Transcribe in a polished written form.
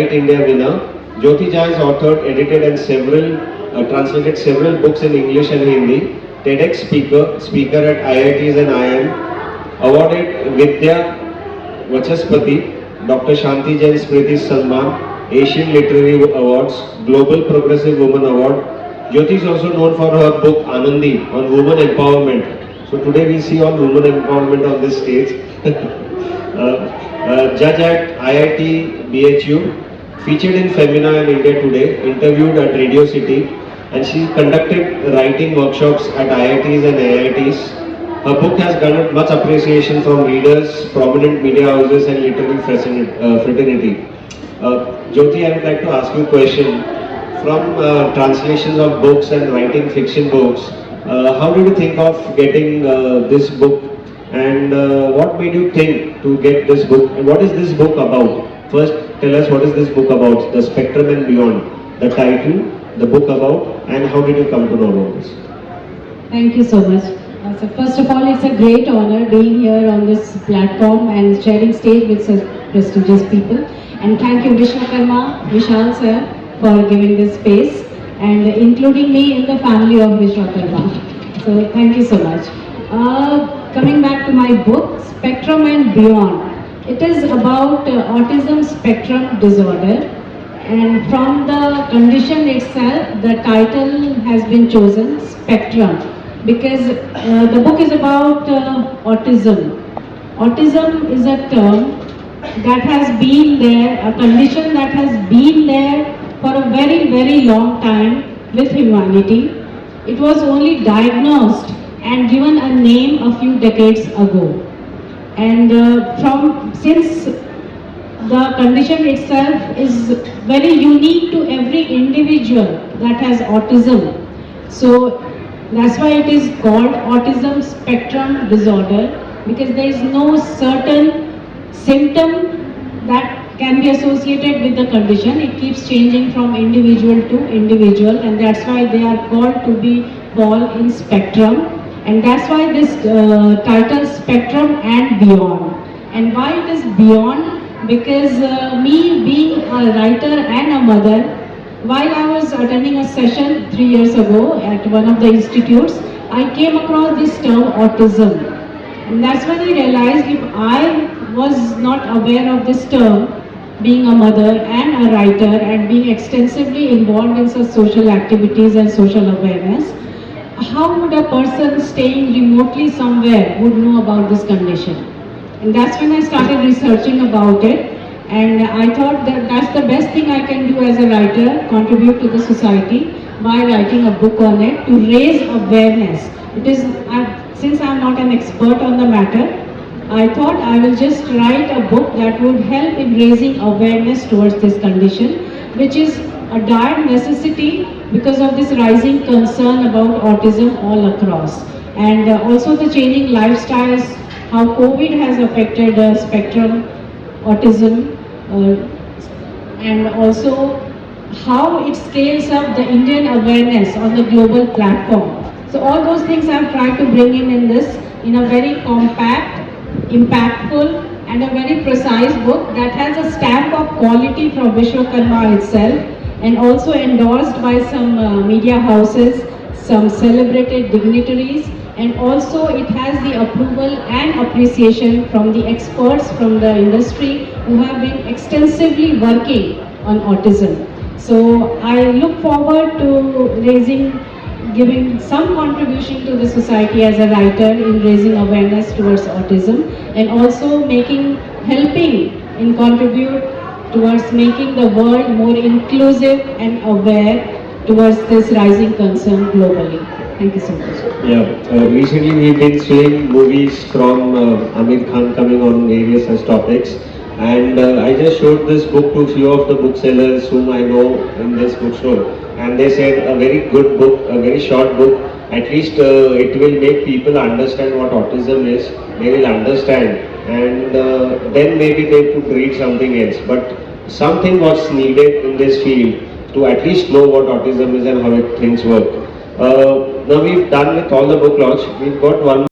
Right India winner. Jyoti Jha has authored, edited and translated several books in English and Hindi. TEDx speaker at IITs and IIM. Awarded Vidya Vachaspati, Dr. Shanti Jain Smriti Salman, Asian Literary Awards, Global Progressive Woman Award. Jyoti is also known for her book Anandi on women empowerment. So today we see all women empowerment on this stage. Judge at IIT BHU, featured in Femina and India Today, interviewed at Radio City, and she conducted writing workshops at IITs and AITs. Her book has garnered much appreciation from readers, prominent media houses and literary fraternity. Jyoti, I would like to ask you a question. From translations of books and writing fiction books, how did you think of getting this book, and what made you think to get this book, and what is this book about? First, tell us what is this book about, The Spectrum and Beyond, the title, the book about, and how did you come to know about this? Thank you so much. So first of all, it's a great honor being here on this platform and sharing stage with such prestigious people. And thank you Vishwakarma, Vishal sir, for giving this space and including me in the family of Vishwakarma. So thank you so much. Coming back to my book, Spectrum and Beyond. It is about autism spectrum disorder, and from the condition itself, the title has been chosen, Spectrum, because the book is about autism. Autism is a term that has been there, a condition that has been there for a very, very long time with humanity. It was only diagnosed and given a name a few decades ago. And since the condition itself is very unique to every individual that has autism, so that's why it is called autism spectrum disorder, because there is no certain symptom that can be associated with the condition. It keeps changing from individual to individual, and that's why they are called to be fall in spectrum. And that's why this title Spectrum and Beyond. And why it is beyond? Because me being a writer and a mother, while I was attending a session 3 years ago at one of the institutes, I came across this term autism. And that's when I realized if I was not aware of this term, being a mother and a writer and being extensively involved in such social activities and social awareness, how would a person staying remotely somewhere would know about this condition? And that's when I started researching about it, and I thought that that's the best thing I can do as a writer, contribute to the society by writing a book on it to raise awareness. Since I'm not an expert on the matter, I thought I will just write a book that would help in raising awareness towards this condition, which is a dire necessity because of this rising concern about autism all across. And also the changing lifestyles, how COVID has affected spectrum autism, and also how it scales up the Indian awareness on the global platform. So all those things I've tried to bring in this in a very compact, impactful and a very precise book that has a stamp of quality from Vishwakarma itself, and also endorsed by some media houses, some celebrated dignitaries, and also it has the approval and appreciation from the experts from the industry who have been extensively working on autism. So I look forward to giving some contribution to the society as a writer in raising awareness towards autism, and also helping in contribute towards making the world more inclusive and aware towards this rising concern globally. Thank you so much. Yeah, recently we've been seeing movies from Amir Khan coming on various such topics, and I just showed this book to a few of the booksellers whom I know in this bookstore, and they said a very good book, a very short book. At least it will make people understand what autism is. They will understand, and then maybe they could read something else. But something was needed in this field to at least know what autism is and how things work. Now we've done with all the book launch. We've got one